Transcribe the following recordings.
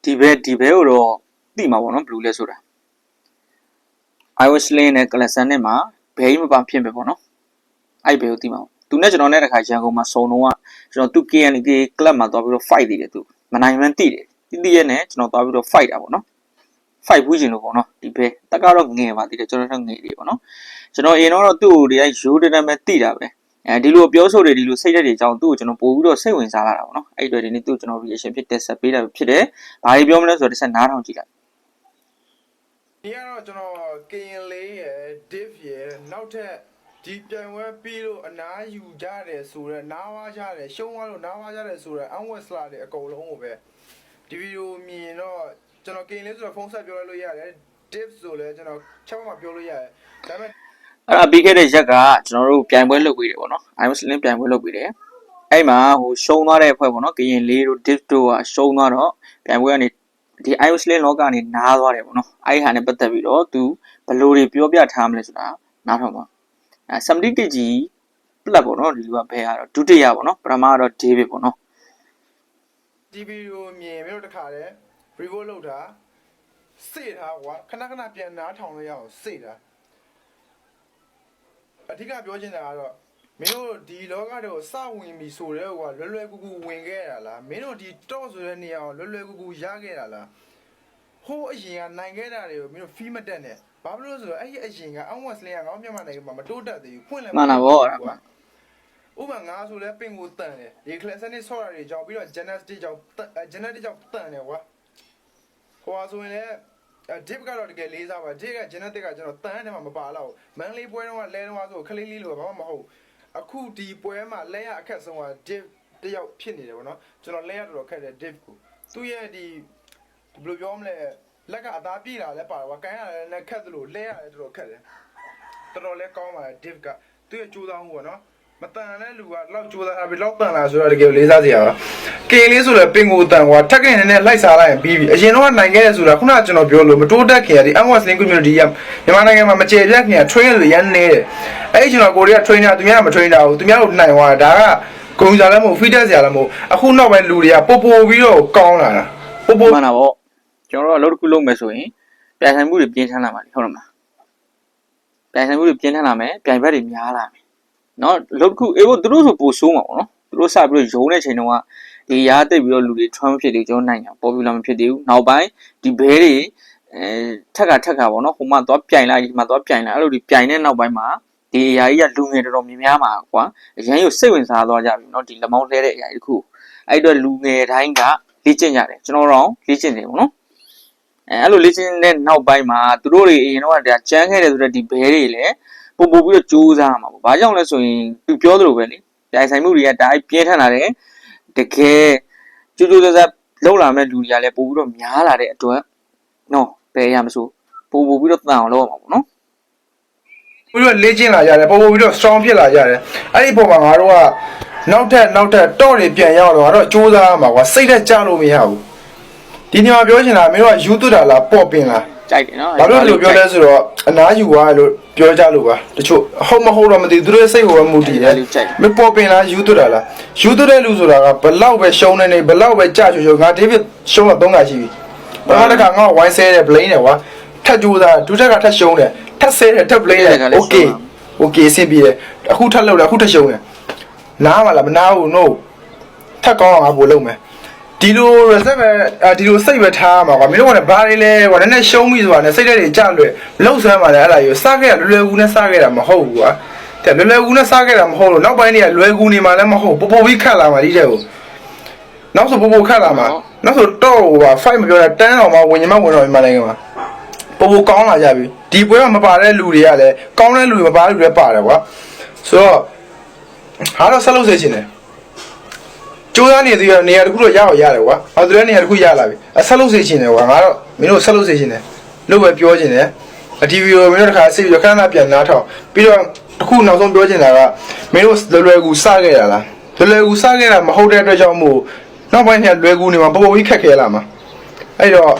ဒီဘဲတော့သိမှာပေါ့နော်ဘယ်လိုလဲဆိုတာ iOS lane နဲ့ collection နဲ့မှာဘယ်မှမဖြစ်ပဲပေါ့နော်အဲ့ဘယ်ကိုသိမှာသူနဲ့ကျွန်တော်နဲ့တခါရန်ကုန်မှာစုံတော့ကျွန်တော်သူ KNK club မှာသွားပြီးတော့ fight တည်တယ်သူမနိုင်မှန်းသိတယ်တိရဲ့နဲ့ကျွန်တော်သွားပြီးတော့ fight တာပေါ့နော် fight ဘူးရှင်လို့ပေါ့နော်ဒီဘဲတက်ကတော့ငယ်ပါသေးတယ်ကျွန်တော်တော့ငယ်တယ်ပေါ့နော်ကျွန်တော်အရင်တော့သူ့ကိုဒီရိုးတည်းပဲသိတာပဲဒီလိုပြောဆိုတယ်ဒီလိုစိတ်ဓာတ်တွေအကြောင်းသူ့ကိုကျွန်တော်ပို့ပြီးတော့စိတ်ဝင်စားလာတာပေါ့နော်အဲ့အတွက်ဒီနေ့သူ့ကိုကျွန်တော် reaction ဖြစ်တက်ဆက်ပေးတာဖြစ်တယ်ဘာတွေပြောမလဲဆိုတော့တစ်ချက်နားထောင်ကြည့်လိုက်ဒီကတော့ကျွန်တော်ကရင်လေးရယ် div ရယ်နောက်ထပ်ဒီပြိုင်ပွဲပြီးလို့အနားယူကြတယ်ဆိုတော့နားဝါးကြတယ်ရှုံးသွားလို့နားဝါးကြတယ်ဆိုတော့ unwest လာတယ်အကုန်လုံးကိုပဲဒီဗီဒီယိုမြင်တော့ကျွန်တော်ကရင်လေးဆိုတော့ဖုန်းဆက်ပြောလို့ရတယ် div ဆိုလဲကျွန်တော်ချက်မှပြောလို့ရတယ်ဒါပေမဲ့အဲ့ပြီးခဲ့တဲ့ရက်ကကျွန်တော်တို့ပြိုင်ပွဲလုပ်ပြီးတယ်ပေါ့နော် iOS link ပြိုင်ပွဲလုပ်ပြီးတယ်အဲ့မှာဟိုရှုံးသွားတဲ့အဖွဲ့ပေါ့နော်ကရင်လေးတို့ div တို့ကရှုံးသွားတော့ပြိုင်ပွဲကနေဒီ iOS link လောကနေနားသွားတယ်ပေါ့နော်အဲ့ဟာနဲ့ပတ်သက်ပြီးတော့သူဘယ်လိုတွေပြောပြထားမလဲဆိုတာနားထောင်ပါ70kg ပလက်ပေါ့နော်ဒီလူကဘယ်ကတော့ဒုတိယပေါ့နော်ပထမကတော့ David ပေါ့နော်ဒီဗီဒီယိုမြင်ပြီးတော့တခါတည်း review လုပ်တာစေ့ထားကွာခဏပြန်နားထောင်လို့ရအောင်စေ့တာအဓိကပြောချင်တာကတော့မင်းတို့ဒီလောကတွေကိုစဝင်ပြီဆိုတော့ကွာလွယ်ကူကူဝင်ခဲ့ရတာလားမင်းတို့ဒီတော့ဆိုတဲ့နေရာကိုလွယ်ကူကူရခဲ့တာလားဟိုးအရင်ကနိုင်ခဲ့တာတွေကိုမင်းတို့ fee မတက်နဲ့ဘာဖြစ်လို့ဆိုတော့အဲ့ဒီအရင်က unwest lane ကငေါ့မြန်မာနိုင်ငံမှာမတိုးတက်သေးဘူးဖွင့်လဲမှန်တာပေါ့အဲ့ဒါကွာဥပမာငါဆိုလဲပင်ကိုတန်တယ်ဒီ class နဲ့ဆော့တာတွေကြောင့်ပြီးတော့ genetic ကြောင့် genetic ကြောင့်တန်တယ်ကွာဟိုဆိုရင်လည်းdip ကတော့တကယ်လေးစားပါ dip က genetic ကကျွန်တော်တန်းထဲမှာမပါတော့မန်လေးပွဲတော့လဲတော့ဆိုခလေးလေးလို့ဘာမှမဟုတ်အခုဒီပွဲမှာလဲရအခက်ဆုံးက dip တယောက်ဖြစ်နေတယ်ဗောနော်ကျွန်တော်လဲရတော်ခက်တယ် dip ကိုသူ့ရဲ့ဒီဘယ်လိုပြောမလဲလက်ကအသားပြေးလာလဲပါတော့ကိုင်းရလဲခက်သလိုလဲရတယ်တော်တော်ခက်တယ်တော်လဲကောင်းပါတယ် dip ကသူ့ရဲ့ကြိုးစားမှုဗောနော်မတန်တဲ့လူကလောက်ကြိုးစားပြီးလောက်တန်လာဆိုတော့တကယ်လေးစားစရာပါကင်လေးဆိုလဲပင်ကိုတန်ကွာထက်ခင်နဲ့လိုက်စားလိုက်ရင်ပြီးပြီအရင်တော့နိုင်ခဲ့ရဆိုတာခုနကကျွန်တော်ပြောလို့မတိုးတက်ခင်ရဒီ unwest link community ကမြန်မာနိုင်ငံမှာမကျေပြတ်ခင်ရ train လို့ရမ်းနေတယ်အဲ့ဒီကျွန်တော်ကိုရီးယား trainer သူများကမ train တာဘူးသူများတို့နိုင်သွားတာဒါကဂုံစားလည်းမဟုတ် feed စရာလည်းမဟုတ်အခုနောက်ပိုင်းလူတွေကပို့ပြီးတော့ကောင်းလာတာပို့မှန်တာပေါ့ကျွန်တော်တို့အလုပ်တစ်ခုလုပ်မယ်ဆိုရင်ပြိုင်ဆိုင်မှုတွေပြင်းထန်လာပါလိမ့်ဟုတ်လားမလားပြိုင်ဆိုင်မှုတွေပြင်းထန်လာမယ်ပြိုင်ဘက်တွေများလာမယ်နော်လုပ်တစ်ခုအေးသူတို့ဆိုပိုဆိုးမှာပေါ့နော်သူတို့စပြီးတော့ရုံးတဲ့ချိန်တုန်းကဒီရားတိတ်ပြီးတော့လူတွေ trend ဖြစ်တယ်ကျွန်တော်နိုင်တာ popular မဖြစ်သေးဘူးနောက်ပိုင်းဒီဘဲတွေထက်ကပေါ့နော်ဟိုမှသွားပြိုင်လိုက်ဒီမှာသွားပြိုင်လိုက်အဲ့လိုဒီပြိုင်တဲ့နောက်ပိုင်းမှာဒီအရာကြီးကလူငယ်တော်တော်များမှာကွာအရင်ကစိတ်ဝင်စားသွားကြပြီနော်ဒီလက်မောင်းလဲတဲ့အရာကြီးတစ်ခုအဲ့တော့လူငယ်တိုင်းကလေ့ကျင့်ကြတယ်ကျွန်တော်တို့လေ့ကျင့်တယ်ပေါ့နော်အဲ့လိုလေ့ကျင့်တဲ့နောက်ပိုင်းမှာသူတို့တွေအရင်တော့ကကျန်းခဲ့တယ်ဆိုတော့ဒီဘဲတွေလည်းပို့ပြီးတော့ကြိုးစားမှာပေါ့ဘာကြောင့်လဲဆိုရင်သူပြောသလိုပဲလေပြိုင်ဆိုင်မှုတွေကဒါပြင်းထန်လာတယ်တကယ်ကြိုးစားလောက်လာမဲ့လူတွေကလည်းပို့ပြီးတော့များလာတဲ့အတွက်နော်ဘယ်ရမဆိုပို့ပြီးတော့တန်အောင်လုပ်ရမှာပေါ့နော်ပြီးတော့လေ့ကျင့်လာကြတယ်ပို့ပြီးတော့ strong ဖြစ်လာကြတယ်အဲ့ဒီပုံမှာငါတို့ကနောက်ထပ်တော့တွေပြန်ရောက်တော့ငါတို့ကြိုးစားရမှာကွာစိတ်သက်ကြလို့မရဘူးဒီနေရာပြောချင်တာမင်းတို့ကယူသွတာလားပေါ့ပင်လားကြိုက်တယ်နော်ဘာလို့လို့ပြောလဲဆိုတော့အနားယူသွားလို့ပြောကြလို့ပါတချို့ဟုတ်မဟုတ်တော့မသိသူတို့ရဲ့စိတ်ကိုပဲမူတည်တယ်မပေါ်ပင်လားယူသွတာလားယူသွတဲ့လူဆိုတာကဘလောက်ပဲရှုံးနေဘလောက်ပဲကြာချိုငါဒေးဗစ်ရှုံးတော့3ခါရှိပြီဘာမှတခါငါဝိုင်းဆဲတယ် blame တယ်ကွာထက်ကြိုးစားဒုထက်ကထက်ရှုံးတယ်ထက်ဆဲတယ်ထက် blame တယ် okay အဆင်ပြေတယ်အခုထက်လောက်တယ်အခုထက်ရှုံးတယ်နားမလားမနာဘူး no ထက်ကောင်းအောင်ငါပို့လုပ်မယ်ဒီလို reset ပဲဒီလိုစိတ်ပဲထားမှာကွာမင်းတို့ကလည်းဘာတွေလဲကွာနည်းနည်းရှုံးပြီဆိုတာနဲ့စိတ်ထဲတွေကြလွယ်လှုပ်ဆမ်းပါလေအဲ့ဒါကြီးစားခဲ့တာလွယ်ကူနဲ့စားခဲ့တာမဟုတ်ဘူးကွာတဲ့လွယ်ကူနဲ့စားခဲ့တာမဟုတ်လို့နောက်ပိုင်းတွေကလွယ်ကူနေမှလည်းမဟုတ်ပိုပြီးခတ်လာမှာဒီတဲ့ကိုနောက်ဆိုပိုခတ်လာမှာနောက်ဆိုတော့ဟိုပါ5မပြောတာတန်းအောင်မှဝင်ရင်မှဝင်တော့မြန်မာနိုင်ငံမှာပိုကောင်းလာကြပြီဒီပွဲမှာမပါတဲ့လူတွေကလည်းကောင်းတဲ့လူတွေမပါတဲ့လူတွေပါတယ်ကွာဆိုတော့ဟာတော့ဆက်လုပ်စေချင်တယ်ကျိုးသားနေသေးရနေရာတစ်ခုတော့ရအောင်ရတယ်ကွာ။အဲ့ဒါလည်းနေရာတစ်ခုရလာပြီ။ဆက်လုပ်စေချင်တယ်ကွာ။ငါတော့မင်းတို့ဆက်လုပ်စေချင်တယ်။လို့ပဲပြောချင်တယ်။ဒီဗီဒီယိုမင်းတို့တစ်ခါဆက်ပြီးတော့ခဏပြန်နားထောင်။ပြီးတော့တစ်ခုနောက်ဆုံးပြောချင်တာကမင်းတို့လွယ်ကူစခဲ့ရလား။လွယ်ကူစခဲ့တာမဟုတ်တဲ့အတွက်ကြောင့်မို့နောက်ပိုင်းကျလွယ်ကူနေမှာပုံပြီးခက်ခဲလာမှာ။အဲ့တော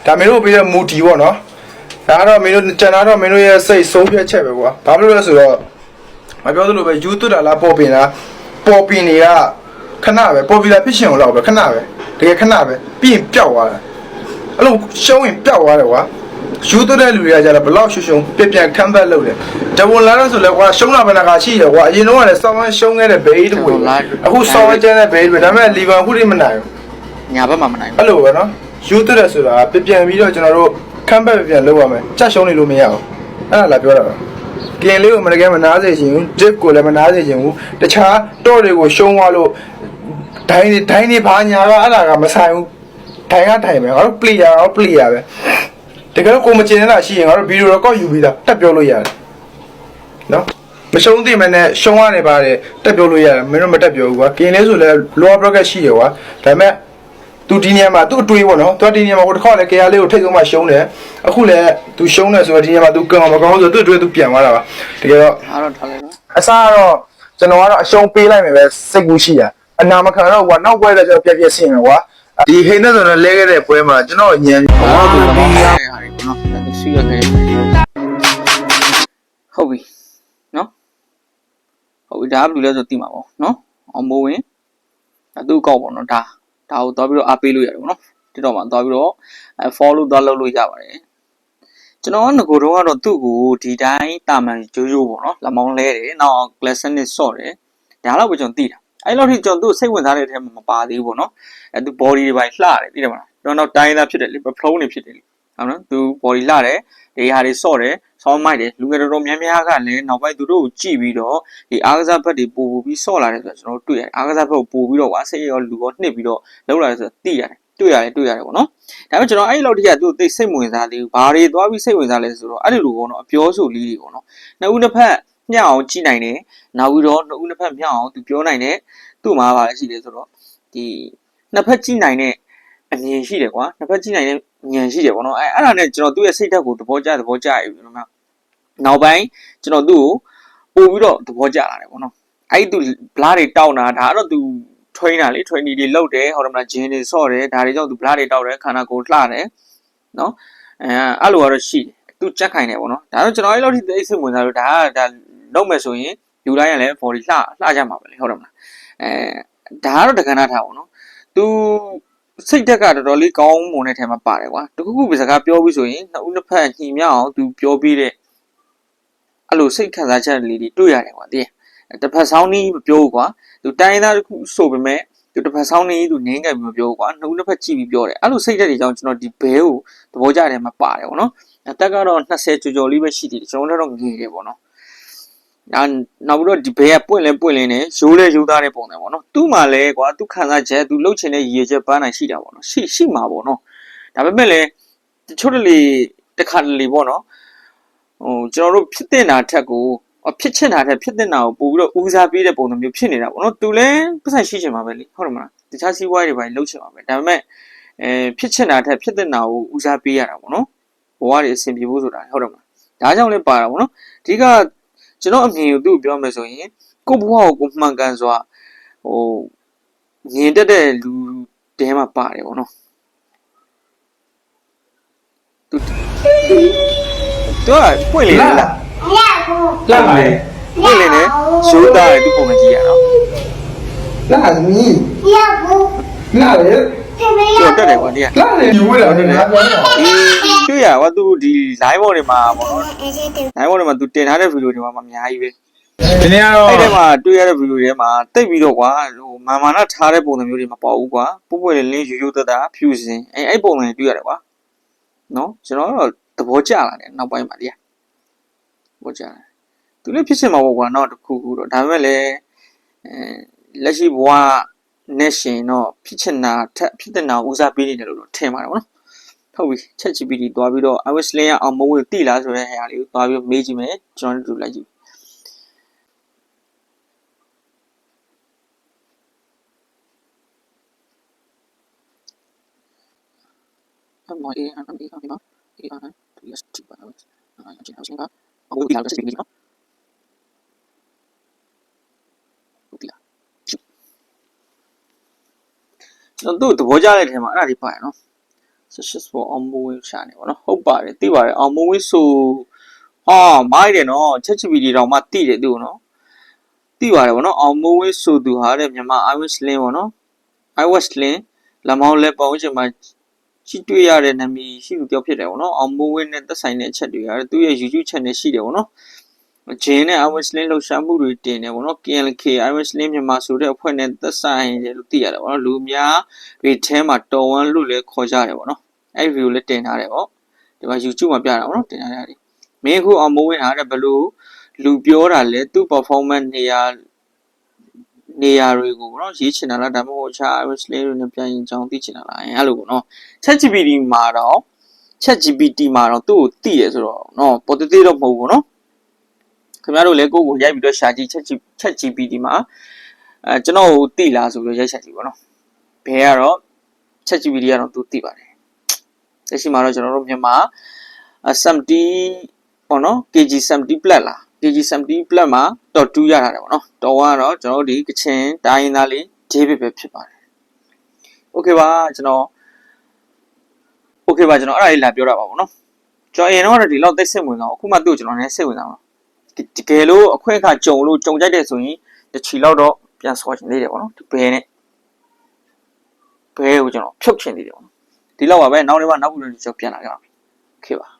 ့ဒါမင်းတို့ပြီးတော့မူတီပေါ့နော်။ဒါကတော့မင်းတို့ကျန်တာတော့မင်းတို့ရဲ့စိတ်ဆုံးဖြတ်ချက်ပဲကွာ။ဘာလို့လဲဆိုတော့မပြောသလိုပဲယူသွတာလားပေါ်ပင်လားပေါ်ပင်တွေကခဏပဲ popular ဖြစ်ရှင်အောင်လောက်ပဲခဏပဲတကယ်ခဏပဲပြီးရင်ပျောက်သွားတာ အဲ့လိုရှုံးရင်ပြောက်သွားတယ်ကွာယူသွတဲ့လူတွေကကြတော့ဘလောက်ရှုံရှုံပြန်ခမ်းဘက်လုပ်တယ်ဒဝန်လာတော့ဆိုလဲကွာရှုံးတာဘယ်နှခါရှိတယ်ကွာအရင်တော့ကလည်းဆောင်းဝမ်းရှုံးခဲ့တဲ့ဘေးတွေအခုဆောင်းဝမ်းကျန်းတဲ့ဘေးတွေဒါပေမဲ့လီဗာပူးတွေမနိုင်ဘူး ညာဘက်မှာမနိုင်ဘူး အဲ့လိုပဲနော်ယူသွတဲ့ဆိုတာပြန်ပြီးတော့ကျွန်တော်တို့ခမ်းဘက်ပြန်လုပ်ရမယ်ချက်ရှုံးနေလို့မရဘူးအဲ့ဒါလာပြောတာပါကင်လေးကိုမနက်ကမနာစေချင်ဘူးဒစ်ကိုလည်းမနာစေချင်ဘူးတခြားတော့တွေကိုရှုံးသွားလို့ဒိုင်းနေဘာညာကအဲ့ဒါကမဆိုင်ဘူးထိုင်ကထိုင်ပဲငါတို့ player ပဲတကယ်လို့ကိုမကျင်နေတာရှိရင်ငါတို့ဗီဒီယို record ယူပြီးသားတက်ပြောလို့ရတယ်နော်မရှုံးသိမနဲ့ရှုံးရနေပါတယ်တက်ပြောလို့ရတယ်မင်းတို့မတက်ပြောဘူးကွာကင်လေးဆိုလဲ lower bracket ရှိတယ်ကွာဒါပေမဲ့သူဒီနေရာမှာသူ့အတွေးပေါ့နော်သူဒီနေရာမှာဟိုတစ်ခါလဲကေယာလေးကိုထိတ်ဆုံးမှရှုံးတယ်အခုလဲသူရှုံးတယ်ဆိုတော့ဒီနေရာမှာသူကံမကောင်းဆိုသူ့အတွေးသူပြန်သွားတာပါတကယ်တော့အားတော့ထားလိုက်တော့အစားကတော့ကျွန်တော်ကတော့အရှုံးပေးလိုက်မယ်ပဲစိတ်ကူးရှိတာအနာမခံတော့ကွာနောက်ပွဲတော့ကျွန်တော်ပြက်ဆင်းမယ်ကွာဒီဟိန်းနဲ့ဆိုတော့လဲခဲ့တဲ့ပွဲမှာကျွန်တော်ညံဘာလို့လဲဟာဒီနော်ဆီရခဲ့ဟုတ်ပြီနော်ဟုတ်ပြီဒါကဘယ်လိုလဲဆိုသိမှာပေါ့နော်အောင်မိုးဝင်သူ့ကောက်ပေါ့နော်ဒါကိုသွားပြီးတော့အားပေးလို့ရတယ်ပေါ့နော်တိတော့မှသွားပြီးတော့follow သွားလုပ်လို့ရပါတယ်ကျွန်တော်ငကိုတော့ကတော့သူ့ကိုဒီတိုင်းတာမန်ရိုးရိုးပေါ့နော်လက်မောင်းလဲတယ်နောက် glass နဲ့ဆော့တယ်ဒါတော့ပဲကျွန်တော်သိတာအဲ့လောက်ထိကျွန်တော်သူ့စိတ်ဝင်စားတဲ့အထက်မှာမပါသေးဘူးပေါ့နော်သူ body တွေပိုင်းလှတယ်သိတယ်မလားကျွန်တော်တိုင်းသားဖြစ်တယ်လေဖလုံးနေဖြစ်တယ်လေဟုတ်နော်သူ body လှတယ်ဒီဟာတွေဆော့တယ်ဆောင်းမိုက်တယ်လူငယ်တော်တော်များများကလည်းနောက်ပိုင်းသူတို့ကိုကြည့်ပြီးတော့ဒီအားကစားဘက်တွေပို့ပြီးဆော့လာတယ်ဆိုတော့ကျွန်တော်တို့တွေ့ရတယ်အားကစားဘက်ကိုပို့ပြီးတော့ကွာစိတ်ရောလူရောနှိပ်ပြီးတော့လောက်လာတယ်ဆိုတော့သိရတယ်တွေ့ရတယ်ပေါ့နော်ဒါပေမဲ့ကျွန်တော်အဲ့လောက်ထိကသူ့သိစိတ်ဝင်စားသေးဘူးဘာတွေသွားပြီးစိတ်ဝင်စားလဲဆိုတော့အဲ့လိုလိုပေါ့နော်အပြောဆိုလေးတွေပေါ့နော်နှစ်ဦးတစ်ဖက်မျှအောင်ကြည့်နိုင်တယ်နောက်ပြီးတော့နှစ်ဦးတစ်ဖက်မျှအောင်သူပြောနိုင်တယ်သူ့မှာပါရှိတယ်ဆိုတော့ဒီနှစ်ဖက်ကြည့်နိုင်တဲ့အမြင်ရှိတယ်ကွာနှစ်ဖက်ကြည့်နိုင်တဲ့ဉာဏ်ရှိတယ်ပေါ့နော်အဲ့ဒါနဲ့ကျွန်တော်သူ့ရဲ့စိတ်ဓာတ်ကိုသဘောကျပြီနော်နောက်ပိုင်းကျွန်တော်သူ့ကိုပို့ပြီးတော့သဘောကျလာတယ်ပေါ့နော်အဲ့သူဘလားတွေတောက်တာဒါကတော့သူtrain တာလေ training တွေလုပ်တယ်ဟောတယ်မလား gym တွေဆော့တယ်ဒါတွေကြောင့်သူဘလားတွေတောက်တယ်ခန္ဓာကိုယ်လှတယ်နော်အဲ့လိုကတော့ရှိတယ်သူကြက်ခိုင်တယ်ပေါ့နော်ဒါတော့ကျွန်တော်အဲ့လောက်ထိသိစိတ်ဝင်စားလို့ဒါလုပ်မယ်ဆိုရင်ယူလိုက်ရင်လည်း body လှကြမှာပဲလေဟုတ်တယ်မလားဒါကတော့တက္ကနာထားပေါ့နော်သူစိတ်ဓာတ်ကတော်တော်လေးကောင်းမွန်တဲ့ထဲမှာပါတယ်ကွာတခုခုပဲစကားပြောပြီးဆိုရင်နှစ်ဦးနှစ်ဖက်ညီမျှအောင်သူပြောပြီးတဲ့အဲ့လိုစိတ်ခံစားချက်လေးတွေတွေ့ရတယ်ကွာတည်းတစ်ဖက်ဆောင်းနီးမပြောဘူးကွာသူတိုင်းသားတစ်ခုဆိုပေမဲ့သူတစ်ဖက်ဆောင်းနီးသူနင်းကြပြီးမပြောဘူးကွာနှစ်ဦးနှစ်ဖက်ကြည့်ပြီးပြောတယ်အဲ့လိုစိတ်ဓာတ်တွေကြောင့်ကျွန်တော်ဒီဘဲကိုသဘောကျတယ်မှာပါတယ်ပေါ့နော်အသက်ကတော့20ကျော်လေးပဲရှိသေးတယ်ကျွန်တော်တို့တော့ငယ်တယ်ပေါ့နော်နောက်ပြီးတော့ဒီဘဲကပွင့်လင်းနေရိုးရိုးသားတဲ့ပုံစံပေါ့နော်သူ့မှာလဲကွာသူခံစားချက်သူလှုပ်ချင်တဲ့ရည်ရွယ်ချက်ပန်းနိုင်ရှိတာပေါ့နော်ရှိမှာပေါ့နော်ဒါပေမဲ့လည်းတချို့တလေတစ်ခါတလေပေါ့နော်ကျွန်တော်တို့ဖြစ်တဲ့နာထက်ကိုဖြစ်ချင်တာထက်ဖြစ်တဲ့နာကိုပို့ပြီးတော့ဦးစားပေးတဲ့ပုံစံမျိုးဖြစ်နေတာပေါ့နော်သူလည်းပတ်စံရှိချင်မှာပဲလေဟုတ်တယ်မလားတခြားစီးပွားရေးတွေပိုင်းလှုပ်ချင်မှာပဲဒါပေမဲ့ဖြစ်ချင်တာထက်ဖြစ်တဲ့နာကိုဦးစားပေးရတာပေါ့နော်ဘဝတွေအဆင်ပြေဖို့ဆိုတာဟုတ်တယ်မလားဒါကြောင့်လည်းပါတာပေါ့နော်အဓိကကျွန်တော်အမြင်ကိုသူ့ပြောမယ်ဆိုရင်ကိုယ့်ဘဝကိုမှန်ကန်စွာမြင်တတ်တဲ့လူတဲမှာပါတယ်ပေါ့နော်သူကပွင့်လေလားလာမယ်ပွင့်လေနဲ့ရိုးသားတယ်သူပုံမှန်ကြည့်ရတော့လာမီးလာလေကျော်တက်တယ်ကွာဒီကလာလေယူရတာငါပြောတာတွေ့ရကွာသူဒီ live ပေါ်တွေမှာပေါ့နော် live ပေါ်တွေမှာသူတင်ထားတဲ့ဗီဒီယိုတွေမှာအများကြီးပဲဒီနေ့ကတော့အဲ့ဒီမှာတွေ့ရတဲ့ဗီဒီယိုတွေမှာတိတ်ပြီးတော့ကွာမာနထားတဲ့ပုံစံမျိုးတွေမပေါ့ဘူးကွာပွင့်လင်းရိုးသားဖြူစင်အဲ့ပုံစံတွေတွေ့ရတယ်ကွာနော်ကျွန်တော်တော့သဘောကျလာတယ်နောက်ပိုင်းမှာဒီကသဘောကျတယ်သူလည်းဖြစ်စင်မှာပေါ့ကွာနောက်တစ်ခုတော့ဒါပေမဲ့လည်းလက်ရှိဘဝနဲ့ရှင်တော့ဖြစ်ချင်တာထက်ဖြစ်တဲ့နာဦးစားပေးနေတယ်လို့တော့ထင်ပါတယ်ဗောနော်ဟုတ်ပြီချက် GPT သွားပြီးတော့ iOS လင်းရအောင်မဝင်တိလားဆိုတဲ့ဟာလေးကိုသွားပြီးမေးကြည့်မယ်ကျွန်တော်တို့လိုက်ကြည့်အမေအေးအမေအေးအမေအေးအမေသူရစတိပါတော့ကျွန်တော်ရှင်းကအဝတ်ပြလာတဲ့စီးပြီးနော်ဟုတ်ပြီလားကျွန်တော်တို့သဘောကျတဲ့ထဲမှာအဲ့ဒါတွေပါရနော် success for onboarding ရှာနေပါနော်ဟုတ်ပါတယ်သိပါတယ် onboarding ဆိုမိုက်တယ်နော် ChatGPT တောင်မှသိတယ်သူ့နော်သိပါတယ်ဗောနော် onboarding ဆိုသူဟာတဲ့မြန်မာ iOS link ဗောနော် iOS link လက်မောင်းလက်ပေါင်းချင်မှာ ရှိတွေ့ရတဲ့နာမည်ရှိသူတယောက်ဖြစ်တယ်ပေါ့နော်အောင်မိုးဝင်းနဲ့သက်ဆိုင်တဲ့အချက်တွေကသူ့ရဲ့ YouTube channel ရှိတယ်ပေါ့နော်ဂျင်းနဲ့ Iron Sling လှူရှာမှုတွေတင်တယ်ပေါ့နော် KLK Iron Sling မြန်မာဆိုတဲ့အဖွဲ့နဲ့သက်ဆိုင်တယ်လို့သိရတယ်ပေါ့နော်လူများတွေထဲမှာတော်ဝမ်းလို့လည်းခေါ်ကြတယ်ပေါ့နော်အဲ့ view လည်းတင်ထားတယ်ပေါ့ဒီမှာ YouTube မှာပြတာပေါ့နော်တင်ထားတယ်မင်းခုအောင်မိုးဝင်းဟာတဲ့ဘလို့လူပြောတာလဲသူ့ performance နေရာတွေကိုပေါ့နော်ရေးချင်တာလားဒါမှမဟုတ်အခြား Iron Sling တွေနဲ့ပြန်ရင်ကြောင်းသိချင်တာလားအဲ့လိုပေါ့နော် ChatGPT မှာတော့ ChatGPT မှာတော့သူ့ကိုသိရဆိုတော့နော်ပေါ်သေးသေးတော့မဟုတ်ဘူးနော်ခင်ဗျားတို့လည်းကိုယ့်ကိုရိုက်ပြီးတော့ရှာကြည့် ChatGPT မှာကျွန်တော်ကိုသိလားဆိုပြီးရိုက်ရှာကြည့်ပါနော်ဘယ်ကတော့ ChatGPT ကတော့သူသိပါတယ်လက်ရှိမှာတော့ကျွန်တော်တို့မြန်မာ70ပေါ့နော် KG 70 plus လား KG 70 plus မှာတော့2ရတာတယ်ပေါ့နော်တော်ကတော့ကျွန်တော်တို့ဒီကချင်တိုင်းရင်းသားလေး David ပဲဖြစ်ပါတယ် Okay ပါကျွန်တော်အဲ့ဒါလေးလာပြောတာပါဗောနော်ကျွန်တော်အရင်တော့ဒီလောက်သိစိတ်ဝင်စားအခုမှသူ့ကိုကျွန်တော်လည်းစိတ်ဝင်စားပါတကယ်လို့အခွင့်အခါကြုံကြိုက်တဲ့ဆိုရင်တချီလောက်တော့ပြန်ဆော်ချင်သေးတယ်ဗောနော်ဒီဘဲနဲ့ဘဲကိုကျွန်တော်ဖြုတ်ချင်သေးတယ်ဗောနော်ဒီလောက်ပါပဲနောက်နေ့မှနောက်ခုလည်းကျွန်တော်ပြန်လာကြပါမယ်โอเคပါ